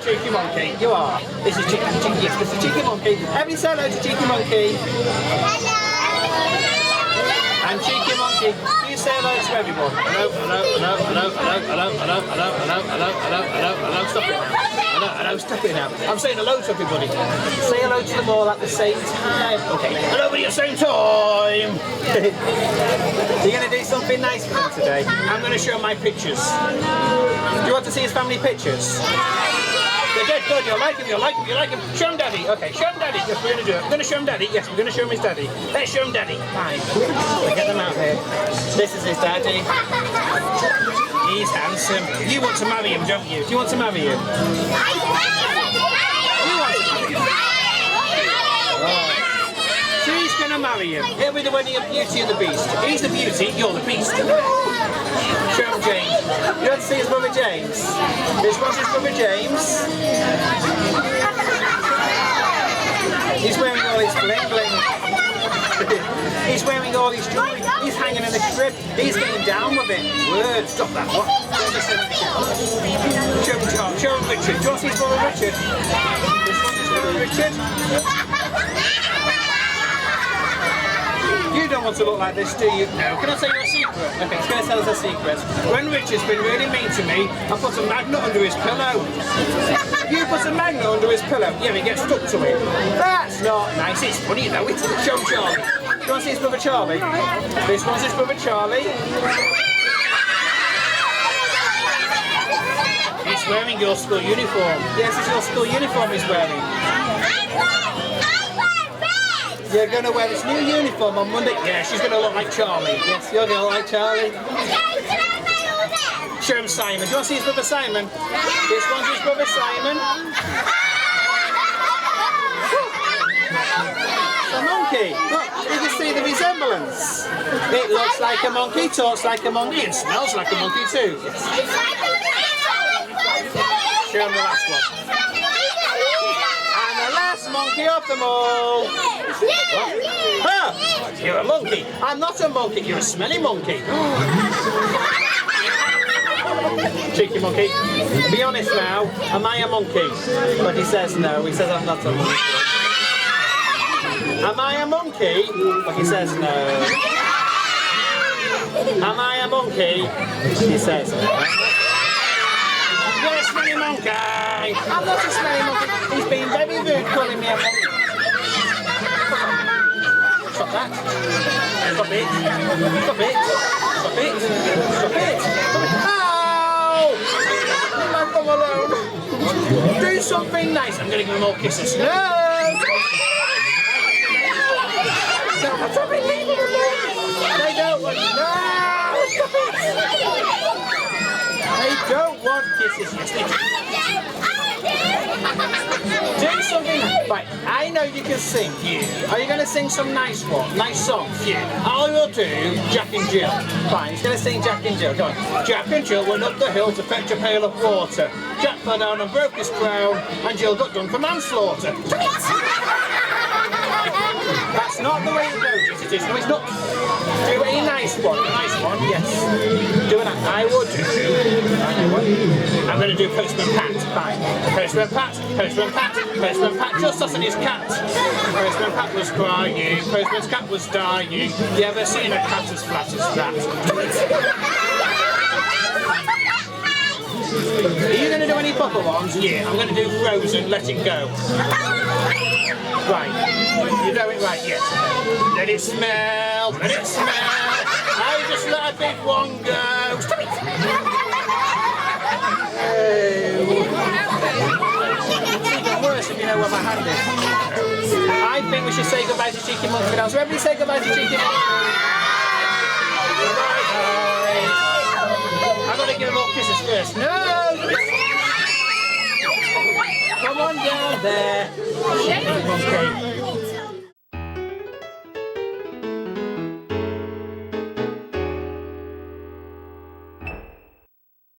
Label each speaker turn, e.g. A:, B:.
A: Cheeky Monkey. You are. This is Cheeky. Yes, this is Cheeky Monkey. Everybody say hello to Cheeky Monkey.
B: Hello.
A: And Cheeky Monkey, you say hello to everyone. Hello, hello, hello, hello, hello, hello, hello, hello, hello, hello, hello, hello, hello. Stop it now. Hello, hello, stop it now. I'm saying hello to everybody. Say hello to them all at the same time. Okay, hello at the same time. You're going to do something nice for them today. I'm going to show my pictures. Do you want to see his family pictures? They're dead good, you'll like him, you'll like him, you'll like him. Show him Daddy. Okay, show him Daddy. Yes, we're going to do it. We're going to show him Daddy. Yes, we're going to show him his Daddy. Let's show him Daddy. Fine. Get them out here. This is his Daddy. He's handsome. You want to marry him, don't you? Do you want to marry him? You want to marry him? Oh. She's going to marry him. It'll be the wedding of Beauty and the Beast. He's the beauty, you're the beast. Show him James. You want to see his brother James? This one's his brother James. He's wearing all his bling bling. He's wearing all his jewelry. He's hanging in the crib. He's getting down with it. Word, stop that. What? Show him John. Show him Richard. Do you want to see his brother Richard? This one's his brother Richard. You don't want to look like this, do you? No. Can I tell you a secret? Okay, he's going to tell us a secret. When Richard's been really mean to me, I put a magnet under his pillow. You put a magnet under his pillow. Yeah, he gets stuck to it. That's not nice. It's funny though. It's show Charlie. Do you want to see his brother Charlie? This one's his brother Charlie. He's wearing your school uniform. Yes, it's your school uniform he's wearing. You're going to wear this new uniform on Monday? Yeah, she's going to look like Charlie. Yes, you're going to look like Charlie. Show him Simon. Do you want to see his brother Simon? This one's his brother Simon. It's a monkey. Look, you can see the resemblance. It looks like a monkey, talks like a monkey, and smells like a monkey too. Yes. Show him the last one. And the last monkey of them all. Huh? You're a monkey. I'm not a monkey. You're a smelly monkey. Cheeky monkey. Be honest now. Am I a monkey? But he says no. He says I'm not a monkey. Am I a monkey? But he says no. Am I a monkey? He says no. You're a smelly monkey. I'm not a smelly monkey. He's been very rude calling me a monkey. Stop that. Stop it. Stop it. Stop it. Stop it. Stop it. Ow! Leave them alone. Do something nice. I'm going to give them all kisses. No! Stop it. Leave them alone. They don't want... No! Stop it. They don't want kisses. Yes, they do. Do something. Right, I know you can sing. Yeah. Are you going to sing some nice one? Nice songs? Yeah. I will do Jack and Jill. Fine, he's going to sing Jack and Jill. Go on. Jack and Jill went up the hill to fetch a pail of water. Jack fell down and broke his crown, and Jill got done for manslaughter. That's not the way it goes. Yes, it is. No, it's not. Do a nice one. A nice one, yes. Do an I would do. I'm going to do Postman Pat. Fine. Postman Pat, Postman Pat, Postman Pat just us and his cat. Postman Pat was crying, Postman's cat was dying. You ever seen a cat as flat as that? Are you going to do any proper ones? Yeah, I'm going to do Frozen, Let It Go. Right, you know it right, yes. Let it smell, let it smell. I just let a big one go. Stop it! It's even worse if you know where my hand is. I think we should say goodbye to Cheeky Monkey now. So everybody say goodbye to Cheeky Monkey. Bye. I've got to give them all kisses first. No! Come on down there. Cheeky Monkey.